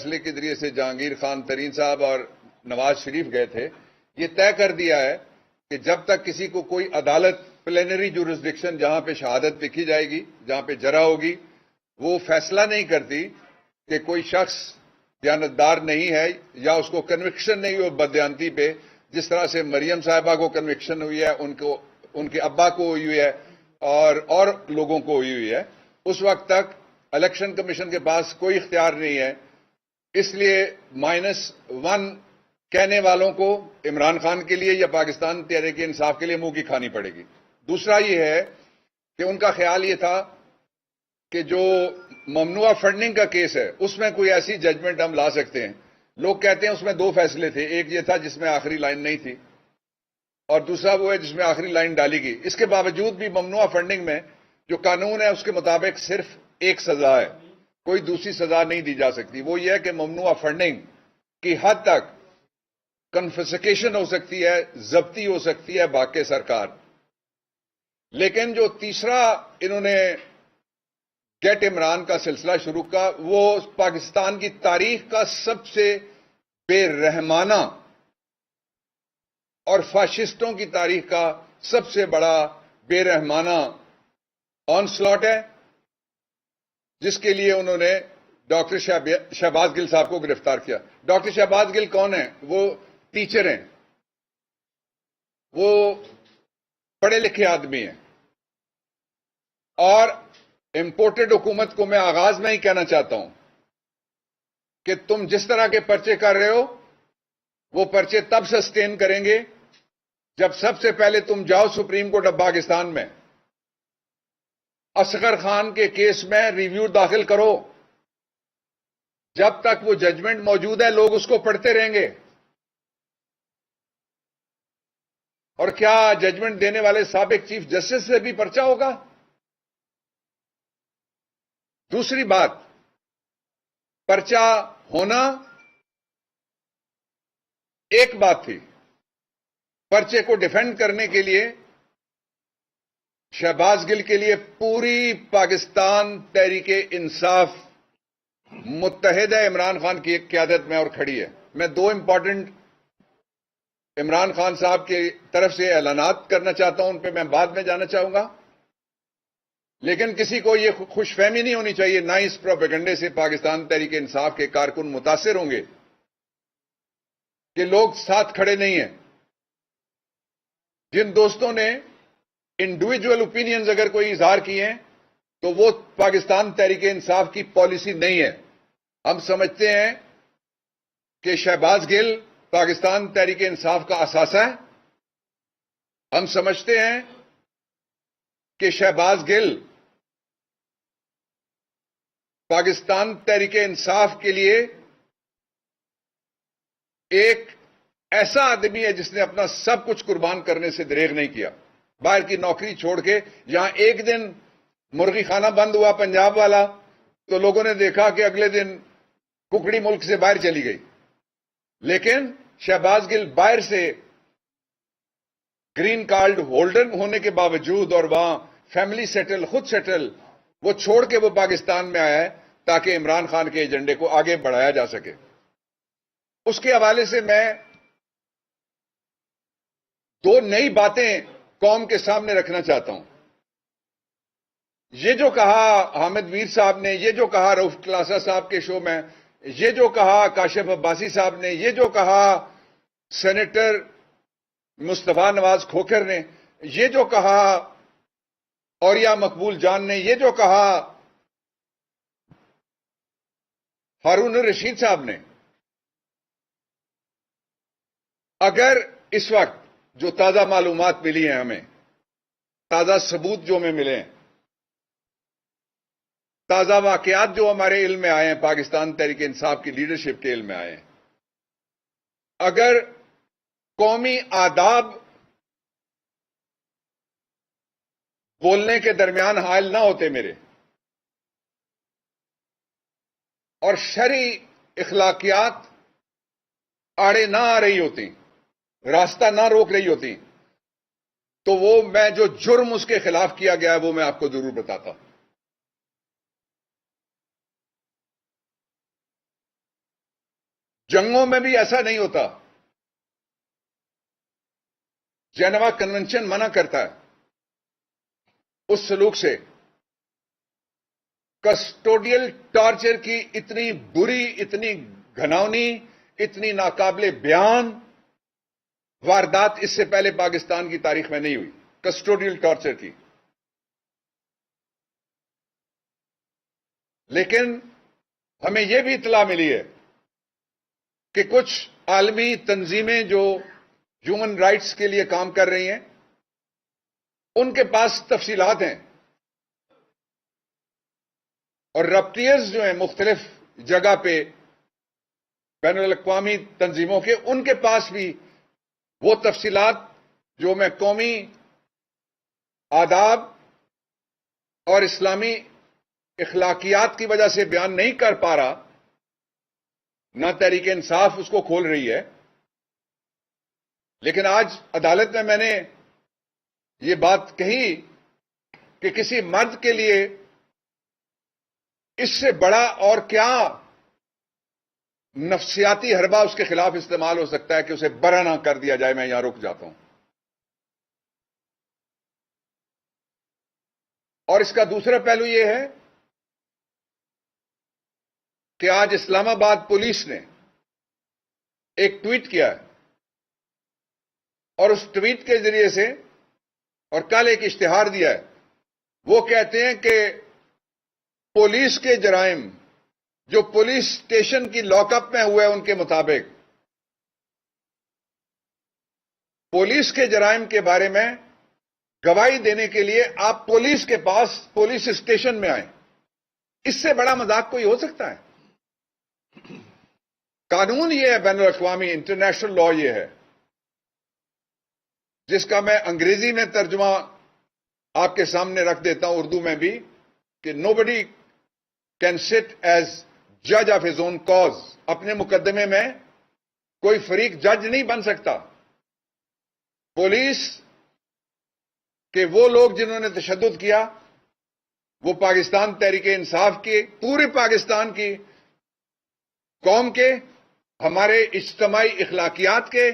فیصلے کے ذریعے سے جہانگیر خان ترین صاحب اور نواز شریف گئے تھے، یہ طے کر دیا ہے کہ جب تک کسی کو کوئی عدالت پلینری جورسڈکشن جہاں پہ شہادت لکھی جائے گی، جہاں پہ جرا ہوگی، وہ فیصلہ نہیں کرتی کہ کوئی شخص دیانتدار نہیں ہے یا اس کو کنوکشن نہیں ہو بددیانتی پہ، جس طرح سے مریم صاحبہ کو کنوکشن ہوئی ہے، ان کے ابا کو ہوئی ہے اور لوگوں کو ہوئی ہے، اس وقت تک الیکشن کمیشن کے پاس کوئی اختیار نہیں ہے۔ اس لیے -1 کہنے والوں کو عمران خان کے لیے یا پاکستان تحریک انصاف کے لیے منہ کی کھانی پڑے گی۔ دوسرا یہ ہے کہ ان کا خیال یہ تھا کہ جو ممنوعہ فنڈنگ کا کیس ہے اس میں کوئی ایسی ججمنٹ ہم لا سکتے ہیں۔ لوگ کہتے ہیں اس میں 2 فیصلے تھے، ایک یہ تھا جس میں آخری لائن نہیں تھی اور دوسرا وہ ہے جس میں آخری لائن ڈالی گئی۔ اس کے باوجود بھی ممنوعہ فنڈنگ میں جو قانون ہے اس کے مطابق صرف ایک سزا ہے، کوئی دوسری سزا نہیں دی جا سکتی۔ وہ یہ ہے کہ ممنوعہ فنڈنگ کی حد تک کنفسکیشن ہو سکتی ہے، ضبطی ہو سکتی ہے باقی سرکار۔ لیکن جو تیسرا انہوں نے گیٹ عمران کا سلسلہ شروع کا، وہ پاکستان کی تاریخ کا سب سے بے رحمانہ اور فاشسٹوں کی تاریخ کا سب سے بڑا بے رحمانہ آن سلاٹ ہے، جس کے لیے انہوں نے ڈاکٹر شہباز گل صاحب کو گرفتار کیا۔ ڈاکٹر شہباز گل کون ہیں؟ وہ ٹیچر ہیں، وہ پڑھے لکھے آدمی ہیں، اور امپورٹڈ حکومت کو میں آغاز میں ہی کہنا چاہتا ہوں کہ تم جس طرح کے پرچے کر رہے ہو وہ پرچے تب سسٹین کریں گے جب سب سے پہلے تم جاؤ سپریم کورٹ آف پاکستان میں اصغر خان کے کیس میں ریویو داخل کرو۔ جب تک وہ ججمنٹ موجود ہے لوگ اس کو پڑھتے رہیں گے۔ اور کیا ججمنٹ دینے والے سابق چیف جسٹس سے بھی پرچہ ہوگا؟ دوسری بات، پرچہ ہونا ایک بات تھی، پرچے کو ڈیفینڈ کرنے کے لیے شہباز گل کے لیے پوری پاکستان تحریک انصاف متحد ہے عمران خان کی قیادت میں اور کھڑی ہے۔ میں 2 امپورٹنٹ عمران خان صاحب کی طرف سے اعلانات کرنا چاہتا ہوں، ان پہ میں بعد میں جانا چاہوں گا، لیکن کسی کو یہ خوش فہمی نہیں ہونی چاہیے، نہ اس پروپیگنڈے سے پاکستان تحریک انصاف کے کارکن متاثر ہوں گے کہ لوگ ساتھ کھڑے نہیں ہیں۔ جن دوستوں نے انڈیویجول اوپینینز اگر کوئی اظہار کیے ہیں تو وہ پاکستان تحریک انصاف کی پالیسی نہیں ہے۔ ہم سمجھتے ہیں کہ شہباز گل پاکستان تحریک انصاف کا اثاثہ ہے۔ ہم سمجھتے ہیں کہ شہباز گل پاکستان تحریک انصاف کے لیے ایک ایسا آدمی ہے جس نے اپنا سب کچھ قربان کرنے سے دریغ نہیں کیا۔ باہر کی نوکری چھوڑ کے یہاں ایک دن مرغی خانہ بند ہوا پنجاب والا تو لوگوں نے دیکھا کہ اگلے دن ککڑی ملک سے باہر چلی گئی، لیکن شہباز گل باہر سے گرین کارڈ ہولڈر ہونے کے باوجود اور وہاں فیملی سیٹل، خود سیٹل، وہ چھوڑ کے وہ پاکستان میں آیا ہے تاکہ عمران خان کے ایجنڈے کو آگے بڑھایا جا سکے۔ اس کے حوالے سے میں 2 نئی باتیں قوم کے سامنے رکھنا چاہتا ہوں۔ یہ جو کہا حامد میر صاحب نے، یہ جو کہا رؤف کلاسا صاحب کے شو میں، یہ جو کہا کاشف عباسی صاحب نے، یہ جو کہا سینیٹر مصطفیٰ نواز کھوکھر نے، یہ جو کہا اوریا مقبول جان نے، یہ جو کہا ہارون الرشید صاحب نے، اگر اس وقت جو تازہ معلومات ملی ہیں ہمیں، تازہ ثبوت جو ہمیں ملے ہیں، تازہ واقعات جو ہمارے علم میں آئے ہیں، پاکستان تحریک انصاف کی لیڈرشپ کے علم میں آئے ہیں، اگر قومی آداب بولنے کے درمیان حائل نہ ہوتے میرے، اور شرعی اخلاقیات آڑے نہ آ رہی ہوتی، راستہ نہ روک رہی ہوتی، تو وہ میں جو جرم اس کے خلاف کیا گیا ہے وہ میں آپ کو ضرور بتاتا۔ جنگوں میں بھی ایسا نہیں ہوتا. جنیوا کنونشن منع کرتا ہے اس سلوک سے. کسٹوڈیل ٹارچر کی اتنی بری، اتنی گھناؤنی، اتنی ناقابل بیان واردات اس سے پہلے پاکستان کی تاریخ میں نہیں ہوئی. کسٹوڈیل ٹارچر کی. لیکن ہمیں یہ بھی اطلاع ملی ہے کہ کچھ عالمی تنظیمیں جو ہیومن رائٹس کے لیے کام کر رہی ہیں، ان کے پاس تفصیلات ہیں، اور رپٹیئرز جو ہیں مختلف جگہ پہ بین الاقوامی تنظیموں کے، ان کے پاس بھی وہ تفصیلات جو میں قومی آداب اور اسلامی اخلاقیات کی وجہ سے بیان نہیں کر پا رہا، نہ تحریک انصاف اس کو کھول رہی ہے. لیکن آج عدالت میں نے یہ بات کہی کہ کسی مرد کے لیے اس سے بڑا اور کیا نفسیاتی حربہ اس کے خلاف استعمال ہو سکتا ہے کہ اسے برا نہ کر دیا جائے. میں یہاں رک جاتا ہوں. اور اس کا دوسرا پہلو یہ ہے کہ آج اسلام آباد پولیس نے ایک ٹویٹ کیا ہے، اور اس ٹویٹ کے ذریعے سے اور کل ایک اشتہار دیا ہے. وہ کہتے ہیں کہ پولیس کے جرائم جو پولیس اسٹیشن کی لاک اپ میں ہوئے ان کے مطابق پولیس کے جرائم کے بارے میں گواہی دینے کے لیے آپ پولیس کے پاس پولیس اسٹیشن میں آئیں. اس سے بڑا مذاق کوئی ہو سکتا ہے؟ قانون یہ ہے، بین الاقوامی انٹرنیشنل لا یہ ہے، جس کا میں انگریزی میں ترجمہ آپ کے سامنے رکھ دیتا ہوں، اردو میں بھی، کہ نو بڈی کین سٹ ایز جج آف ہز اون کاز. اپنے مقدمے میں کوئی فریق جج نہیں بن سکتا. پولیس کہ وہ لوگ جنہوں نے تشدد کیا وہ پاکستان تحریک انصاف کے، پورے پاکستان کی قوم کے، ہمارے اجتماعی اخلاقیات کے،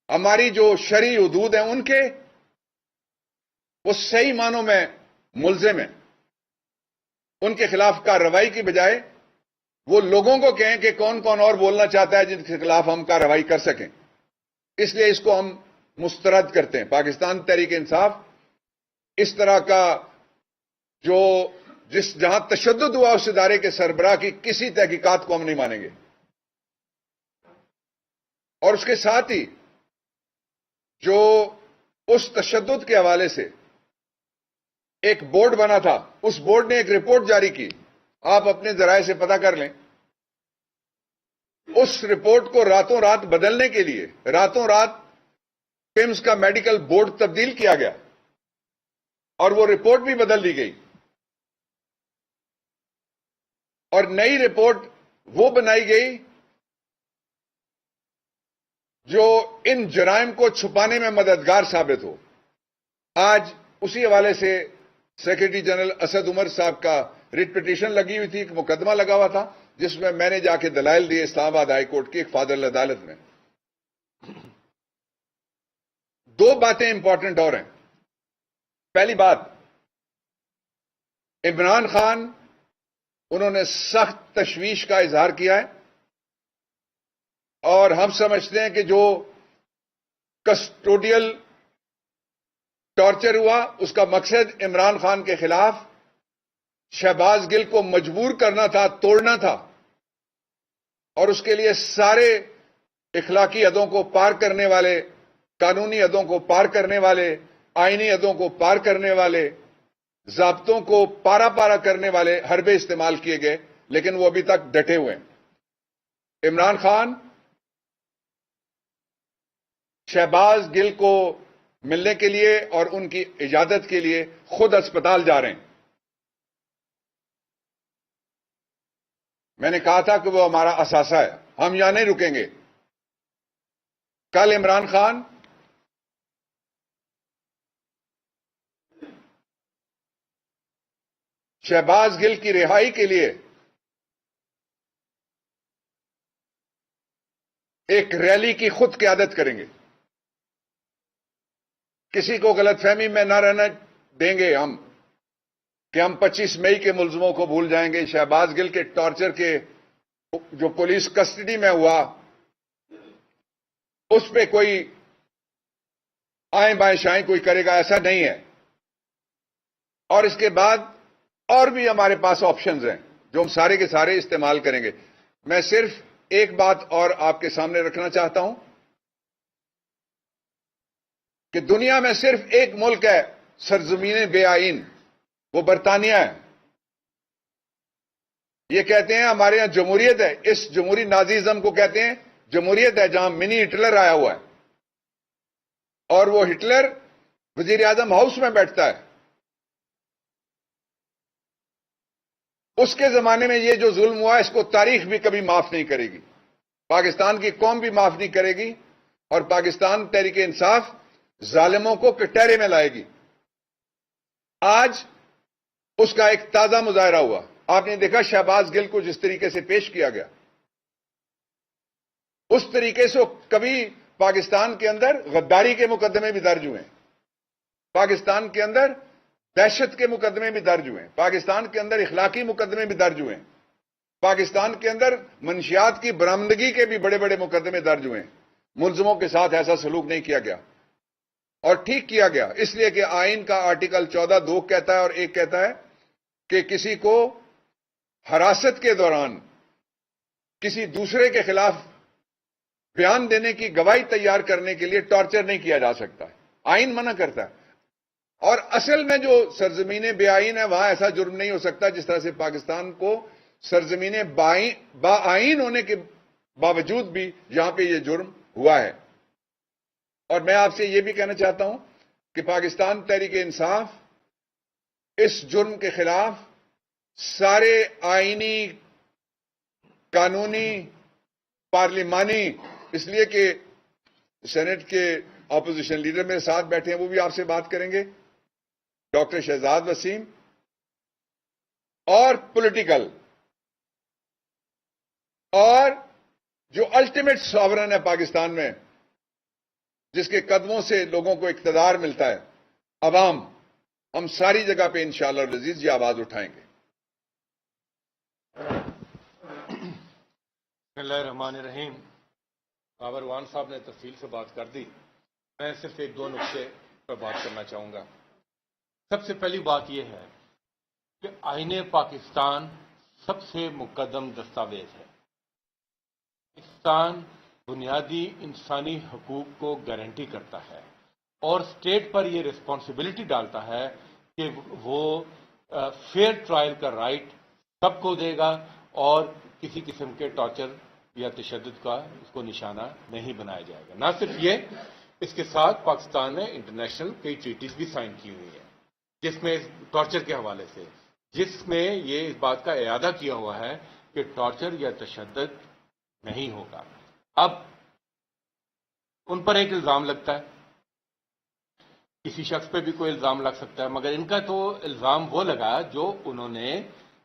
ہماری جو شرعی حدود ہیں ان کے، وہ صحیح معنوں میں ملزم ہیں. ان کے خلاف کارروائی کی بجائے وہ لوگوں کو کہیں کہ کون کون اور بولنا چاہتا ہے جن کے خلاف ہم کارروائی کر سکیں. اس لیے اس کو ہم مسترد کرتے ہیں. پاکستان تحریک انصاف اس طرح کا جہاں تشدد ہوا اس ادارے کے سربراہ کی کسی تحقیقات کو ہم نہیں مانیں گے. اور اس کے ساتھ ہی جو اس تشدد کے حوالے سے ایک بورڈ بنا تھا، اس بورڈ نے ایک رپورٹ جاری کی، آپ اپنے ذرائع سے پتہ کر لیں. اس رپورٹ کو راتوں رات بدلنے کے لیے راتوں رات پیمز کا میڈیکل بورڈ تبدیل کیا گیا اور وہ رپورٹ بھی بدل دی گئی، اور نئی رپورٹ وہ بنائی گئی جو ان جرائم کو چھپانے میں مددگار ثابت ہو. آج اسی حوالے سے سیکرٹری جنرل اسد عمر صاحب کا ریٹ پٹیشن لگی ہوئی تھی، ایک مقدمہ لگا ہوا تھا جس میں نے جا کے دلائل دیے اسلام آباد ہائی کورٹ کی ایک فادرل عدالت میں. دو باتیں امپورٹنٹ اور ہیں. پہلی بات، عمران خان انہوں نے سخت تشویش کا اظہار کیا ہے، اور ہم سمجھتے ہیں کہ جو کسٹوڈیل ٹارچر ہوا اس کا مقصد عمران خان کے خلاف شہباز گل کو مجبور کرنا تھا، توڑنا تھا، اور اس کے لیے سارے اخلاقی حدوں کو پار کرنے والے، قانونی حدوں کو پار کرنے والے، آئینی حدوں کو پار کرنے والے، ضابطوں کو پارا پارا کرنے والے حربے استعمال کیے گئے، لیکن وہ ابھی تک ڈٹے ہوئے ہیں. عمران خان شہباز گل کو ملنے کے لیے اور ان کی اجازت کے لیے خود اسپتال جا رہے ہیں. میں نے کہا تھا کہ وہ ہمارا اثاثہ ہے، ہم یہاں نہیں رکیں گے. کل عمران خان شہباز گل کی رہائی کے لیے ایک ریلی کی خود قیادت کریں گے. کسی کو غلط فہمی میں نہ رہنا دیں گے ہم کہ ہم 25 مئی کے ملزموں کو بھول جائیں گے. شہباز گل کے ٹارچر کے جو پولیس کسٹڈی میں ہوا اس پہ کوئی آئیں بائیں شائیں کوئی کرے گا، ایسا نہیں ہے. اور اس کے بعد اور بھی ہمارے پاس آپشنز ہیں جو ہم سارے کے سارے استعمال کریں گے. میں صرف ایک بات اور آپ کے سامنے رکھنا چاہتا ہوں کہ دنیا میں صرف ایک ملک ہے سرزمین بے آئین، وہ برطانیہ ہے. یہ کہتے ہیں ہمارے یہاں جمہوریت ہے، اس جمہوری نازیزم کو کہتے ہیں جمہوریت ہے، جہاں منی ہٹلر آیا ہوا ہے اور وہ ہٹلر وزیر اعظم ہاؤس میں بیٹھتا ہے. اس کے زمانے میں یہ جو ظلم ہوا اس کو تاریخ بھی کبھی معاف نہیں کرے گی، پاکستان کی قوم بھی معاف نہیں کرے گی، اور پاکستان تحریک انصاف ظالموں کو کٹہرے میں لائے گی. آج اس کا ایک تازہ مظاہرہ ہوا. آپ نے دیکھا شہباز گل کو جس طریقے سے پیش کیا گیا، اس طریقے سے کبھی پاکستان کے اندر غداری کے مقدمے بھی درج ہوئے ہیں، پاکستان کے اندر دہشت کے مقدمے بھی درج ہوئے ہیں، پاکستان کے اندر اخلاقی مقدمے بھی درج ہوئے ہیں، پاکستان کے اندر منشیات کی برآمدگی کے بھی بڑے بڑے مقدمے درج ہوئے ہیں. ملزموں کے ساتھ ایسا سلوک نہیں کیا گیا اور ٹھیک کیا گیا، اس لیے کہ آئین کا آرٹیکل 14(2) کہتا ہے اور ایک کہتا ہے کہ کسی کو حراست کے دوران کسی دوسرے کے خلاف بیان دینے کی گواہی تیار کرنے کے لیے ٹارچر نہیں کیا جا سکتا. آئین منع کرتا ہے. اور اصل میں جو سرزمین بے آئین ہے وہاں ایسا جرم نہیں ہو سکتا جس طرح سے پاکستان کو سرزمین با آئین ہونے کے باوجود بھی یہاں پہ یہ جرم ہوا ہے. اور میں آپ سے یہ بھی کہنا چاہتا ہوں کہ پاکستان تحریک انصاف اس جرم کے خلاف سارے آئینی، قانونی، پارلیمانی، اس لیے کہ سینٹ کے اپوزیشن لیڈر میرے ساتھ بیٹھے ہیں، وہ بھی آپ سے بات کریں گے، ڈاکٹر شہزاد وسیم، اور پولیٹیکل اور جو الٹیمیٹ ساورن ہے پاکستان میں، جس کے قدموں سے لوگوں کو اقتدار ملتا ہے، عوام، ہم ساری جگہ پہ انشاءاللہ العزیز یہ آواز اٹھائیں گے. بسم اللہ الرحمن الرحیم. بابر وان صاحب نے تفصیل سے بات کر دی، میں صرف ایک دو نقطے پر بات کرنا چاہوں گا. سب سے پہلی بات یہ ہے کہ آئین پاکستان سب سے مقدم دستاویز ہے. پاکستان بنیادی انسانی حقوق کو گارنٹی کرتا ہے اور اسٹیٹ پر یہ رسپانسبلٹی ڈالتا ہے کہ وہ فیئر ٹرائل کا رائٹ سب کو دے گا اور کسی قسم کے ٹارچر یا تشدد کا اس کو نشانہ نہیں بنایا جائے گا. نہ صرف یہ، اس کے ساتھ پاکستان نے انٹرنیشنل کئی ٹریٹیز بھی سائن کی ہوئی ہیں جس میں ٹارچر کے حوالے سے، جس میں یہ اس بات کا اعادہ کیا ہوا ہے کہ ٹارچر یا تشدد نہیں ہوگا. اب ان پر ایک الزام لگتا ہے، کسی شخص پہ بھی کوئی الزام لگ سکتا ہے، مگر ان کا تو الزام وہ لگا جو انہوں نے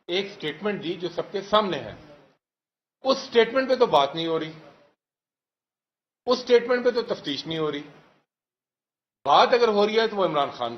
ایک سٹیٹمنٹ دی جو سب کے سامنے ہے. اس سٹیٹمنٹ پہ تو بات نہیں ہو رہی، اس سٹیٹمنٹ پہ تو تفتیش نہیں ہو رہی. بات اگر ہو رہی ہے تو وہ عمران خان